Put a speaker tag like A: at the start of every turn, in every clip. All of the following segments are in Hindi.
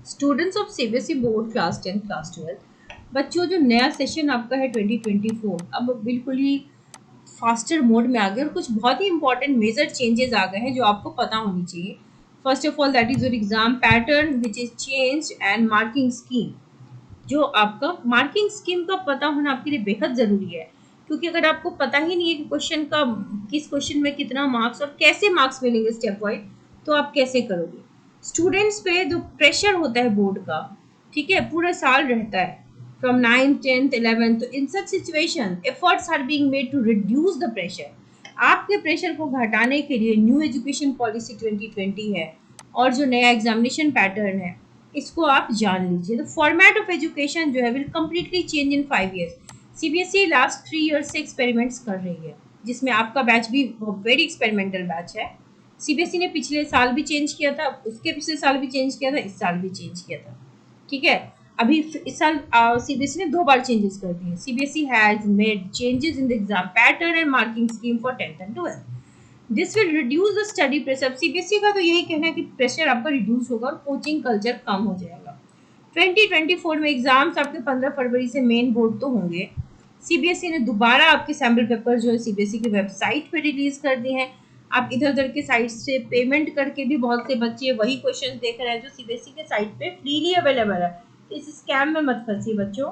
A: Students of CBSE board class 10 class 12 बच्चों, जो नया सेशन आपका है 2024 अब बिल्कुल ही फास्टर मोड में आ गया और कुछ बहुत ही इंपॉर्टेंट मेजर चेंजेस आ गए हैं जो आपको पता होनी चाहिए। First of all that is your exam pattern which is change and marking scheme. जो आपका मार्किंग स्कीम का पता होना आपके लिए बेहद ज़रूरी है, क्योंकि अगर आपको पता ही नहीं है कि क्वेश्चन का किस क्वेश्चन में कितना मार्क्स और कैसे मार्क्स मिलेंगे स्टेप वाइज, तो आप कैसे करोगे। स्टूडेंट्स पे जो प्रेशर होता है बोर्ड का, ठीक है, पूरा साल रहता है फ्रॉम 9th 10th 11th, तो in such situation efforts are being made to reduce the pressure. आपके प्रेशर को घटाने के लिए न्यू एजुकेशन पॉलिसी 2020 है और जो नया एग्जामिनेशन पैटर्न है इसको आप जान लीजिए। द फॉर्मेट ऑफ एजुकेशन जो है will completely change in 5 years। CBSE last 3 years से एक्सपेरिमेंट्स कर रही है, जिसमें आपका बैच भी वेरी एक्सपेरिमेंटल बैच है। सीबीएसई ने पिछले साल भी चेंज किया था, उसके पिछले साल भी चेंज किया था, इस साल भी चेंज किया था, ठीक है। अभी इस साल सीबीएसई ने 2 बार चेंजेस कर दिए। CBSE has made changes in the exam pattern and marking scheme for 10th and 12th। This will reduce the study pressure. CBSE का तो यही कहना है कि प्रेशर आपका रिड्यूस होगा और कोचिंग कल्चर कम हो जाएगा। 2024 में एग्जाम्स आपके 15 फरवरी से मेन बोर्ड तो होंगे। सीबीएसई ने दोबारा आपके सैम्पल पेपर जो है सीबीएसई की वेबसाइट पे रिलीज कर दिए हैं। आप इधर उधर के साइट से पेमेंट करके भी बहुत से बच्चे वही क्वेश्चन देख रहे हैं जो सीबीएसई के साइट पे फ्रीली अवेलेबल है। इस स्कैम में मत फंसिए बच्चों।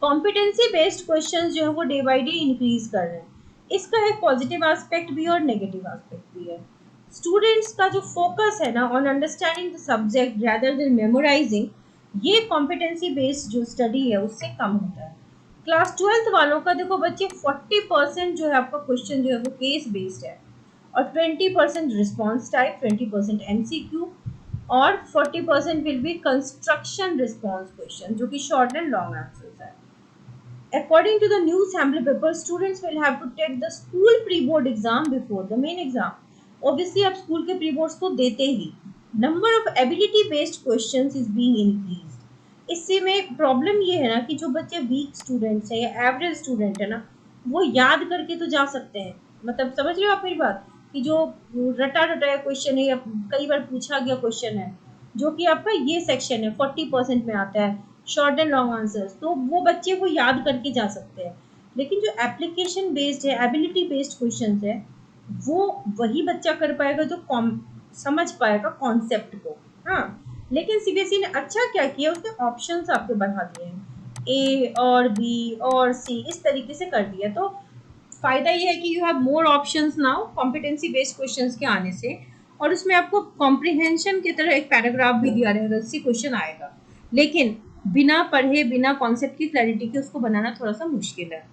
A: कॉम्पिटेंसी बेस्ड क्वेश्चंस जो है वो डे बाई डे इंक्रीज कर रहे हैं। इसका एक पॉजिटिव एस्पेक्ट भी है और नेगेटिव एस्पेक्ट भी है। स्टूडेंट्स का जो फोकस है ना on understanding the subject rather than memorising, ये कॉम्पिटेंसी बेस्ड जो स्टडी है उससे कम होता है। क्लास 12th वालों का देखो बच्चे 40% जो है आपका क्वेश्चन जो है वो केस बेस्ड है और 20% रिस्पॉन्स टाइप, 20% एमसीक्यू और 40% will be construction response question जो कि शॉर्ट एंड लॉन्ग आंसर्स है। According to the new sample paper, students will have to take the school pre-board exam before the main exam. Obviously, आप स्कूल के प्री बोर्ड्स तो देते ही। Number of ability based questions is being increased. इससे में प्रॉब्लम ये है ना कि जो बच्चे वीक स्टूडेंट्स हैं या एवरेज स्टूडेंट है ना, वो याद करके तो जा सकते हैं। मतलब समझ रहे हो आप मेरी बात, कि जो रटा रटाया क्वेश्चन है या कई बार पूछा गया क्वेश्चन है जो कि आपका ये सेक्शन है 40% में आता है, शॉर्ट एंड लॉन्ग आंसर्स, तो वो बच्चे को याद करके जा सकते हैं। लेकिन जो एप्लीकेशन बेस्ड है, एबिलिटी बेस्ड क्वेश्चंस है, वो वही बच्चा कर पाएगा जो समझ पाएगा कॉन्सेप्ट को। हाँ, लेकिन सीबीएसई ने अच्छा क्या किया, उसने ऑप्शंस आपके बढ़ा दिए हैं, ए और बी और सी इस तरीके से कर दिया। तो फायदा ये है कि you have more options now competency based questions के आने से, और उसमें आपको कॉम्प्रिहेंशन की तरह एक पैराग्राफ भी दिया रहेगा जिससे क्वेश्चन आएगा, लेकिन बिना पढ़े बिना कॉन्सेप्ट की क्लैरिटी के उसको बनाना थोड़ा सा मुश्किल है।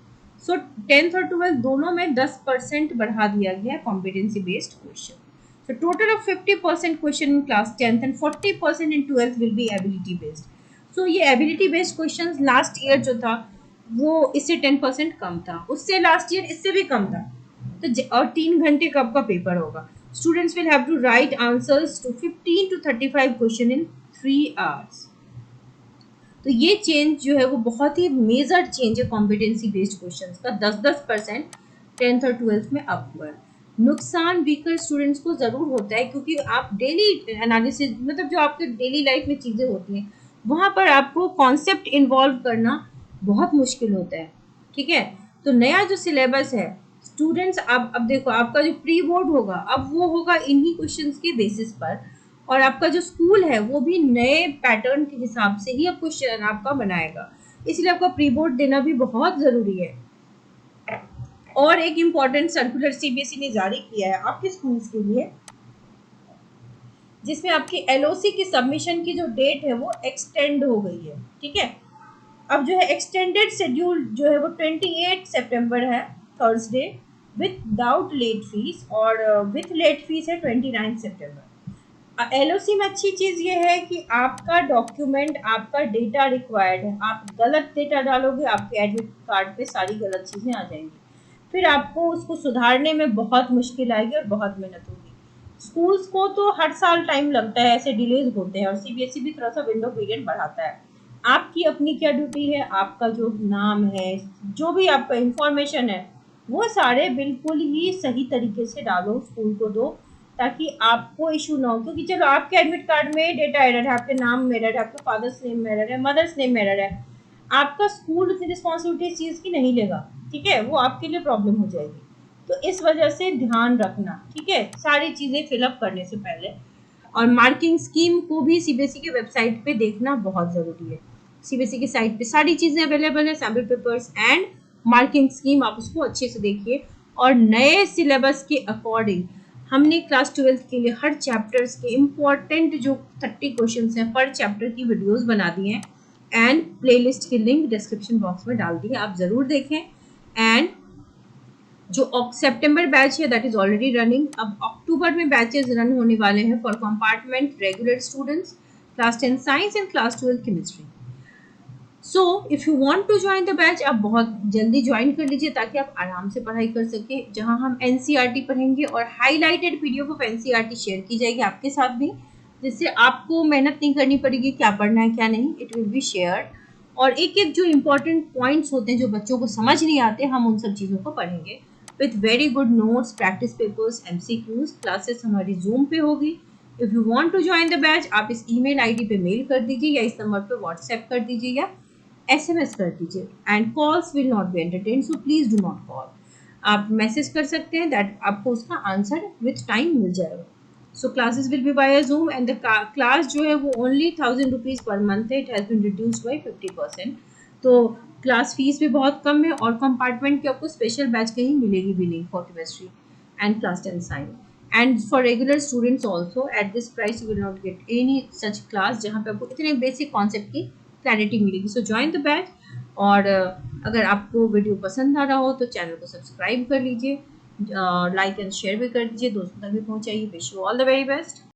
A: सो 10th और 12th दोनों में 10% बढ़ा दिया गया है competency based question. So total of 50% question in class 10th and 40% in 12th will be ability based. So ये ability based questions last year जो था वो इससे 10% कम था, उससे लास्ट ईयर इससे भी कम था। तो और 3 घंटे का आपका पेपर होगा। Students will have to write answers to 15 to 35 question in 3 hours। तो ये चेंज जो है वो बहुत ही मेजर चेंज है कॉम्पिटेंसी बेस्ड क्वेश्चंस का। 10% 10th और 12th में अप हुआ है। नुकसान वीकर स्टूडेंट्स को ज़रूर होता है, क्योंकि आप डेली एनालिसिस, मतलब जो आपके डेली लाइफ में चीज़ें होती हैं वहाँ पर आपको कॉन्सेप्ट इन्वॉल्व करना बहुत मुश्किल होता है, ठीक है। तो नया जो सिलेबस है स्टूडेंट्स, अब देखो आपका जो प्री बोर्ड होगा अब वो होगा इन्हीं क्वेश्चंस के बेसिस पर, और आपका जो स्कूल है वो भी नए पैटर्न के हिसाब से ही अब क्वेश्चन आपका बनाएगा, इसलिए आपका प्री बोर्ड देना भी बहुत ज़रूरी है। और एक इम्पॉर्टेंट सर्कुलर सीबीएसई ने जारी किया है आपके स्कूल्स के लिए, जिसमें आपकी एलओसी की सबमिशन की जो डेट है वो एक्सटेंड हो गई है, ठीक है। अब जो है एक्सटेंडेड शेड्यूल जो है वो 28 सितंबर है, थर्सडे, विदाउट लेट फीस, और विथ लेट फीस है 29 सितंबर। एलओसी में अच्छी चीज़ ये है कि आपका डॉक्यूमेंट, आपका डेटा रिक्वायर्ड है। आप गलत डेटा डालोगे आपके एडमिट कार्ड पे सारी गलत चीज़ें आ जाएंगी, फिर आपको उसको सुधारने में बहुत मुश्किल आएगी और बहुत मेहनत होगी। स्कूल्स को तो हर साल टाइम लगता है, ऐसे डिलेज होते हैं, और सीबीएसई भी थोड़ा सा विंडो पीरियड बढ़ाता है। आपकी अपनी क्या ड्यूटी है, आपका जो नाम है, जो भी आपका इंफॉर्मेशन है, वो सारे बिल्कुल ही सही तरीके से डालो, स्कूल को दो, ताकि आपको इशू ना हो, क्योंकि चलो आपके एडमिट कार्ड में डेटा एरर है, आपके नाम में एरर है, आपके फादर्स नेम में एरर है, मदर्स नेम में एरर है, आपका स्कूल उतनी रिस्पॉन्सिबिलिटी इस चीज़ की नहीं लेगा, ठीक है, वो आपके लिए प्रॉब्लम हो जाएगी। तो इस वजह से ध्यान रखना, ठीक है, सारी चीज़ें फिलअप करने से पहले। और मार्किंग स्कीम को भी सीबीएसई के वेबसाइट पे देखना बहुत ज़रूरी है। सीबीएसई की साइट पे सारी चीज़ें अवेलेबल है, sample papers and marking scheme, आप उसको अच्छे से देखिए। और नए सिलेबस के अकॉर्डिंग हमने क्लास 12th के लिए हर चैप्टर्स के इम्पॉर्टेंट जो 30 क्वेश्चन हैं पर चैप्टर की वीडियोस बना दी हैं एंड प्लेलिस्ट की लिंक डिस्क्रिप्शन बॉक्स में डाल दी है, आप ज़रूर देखें। एंड जो सितंबर बैच है दैट इज ऑलरेडी रनिंग, अब अक्टूबर में बैचेस रन होने वाले हैं for compartment regular students, class 10 science and class 12 chemistry. So if you want to join the batch, आप बहुत जल्दी ज्वाइन कर लीजिए ताकि आप आराम से पढ़ाई कर सकें, जहां हम एनसीईआरटी पढ़ेंगे और highlighted PDF of NCERT share की जाएगी आपके साथ भी, जिससे आपको मेहनत नहीं करनी पड़ेगी क्या पढ़ना है क्या नहीं, इट विल बी शेयर्ड। और एक एक जो इम्पोर्टेंट पॉइंट्स होते हैं जो बच्चों को समझ नहीं आते, हम उन सब चीज़ों को पढ़ेंगे with very good notes, practice papers, MCQs. Classes हमारी जूम पे होगी। If you want to join the batch, आप इस ईमेल आईडी पे मेल कर दीजिए या इस नंबर पे व्हाट्सएप कर दीजिए या एसएमएस कर दीजिए। And calls will not be entertain, so please do not call. आप मैसेज कर सकते हैं, दैट आपको उसका आंसर विथ टाइम मिल जाएगा। So classes will be by Zoom and the class जो है वो ओनली 1000 रुपीज़ पर मंथ है, it has been reduced by 50%। तो क्लास फीस भी बहुत कम है और कंपार्टमेंट की आपको स्पेशल बैच कहीं मिलेगी भी नहीं for chemistry and class 10 science. And for regular students also at this price you will not get any such class जहाँ पे आपको इतने बेसिक कॉन्सेप्ट की क्लैरिटी मिलेगी। सो ज्वाइन द बैच। और अगर आपको वीडियो पसंद आ रहा हो तो चैनल को सब्सक्राइब कर लीजिए, लाइक एंड शेयर भी कर दीजिए, दोस्तों तक भी पहुंचाइए। Wish you all the very best.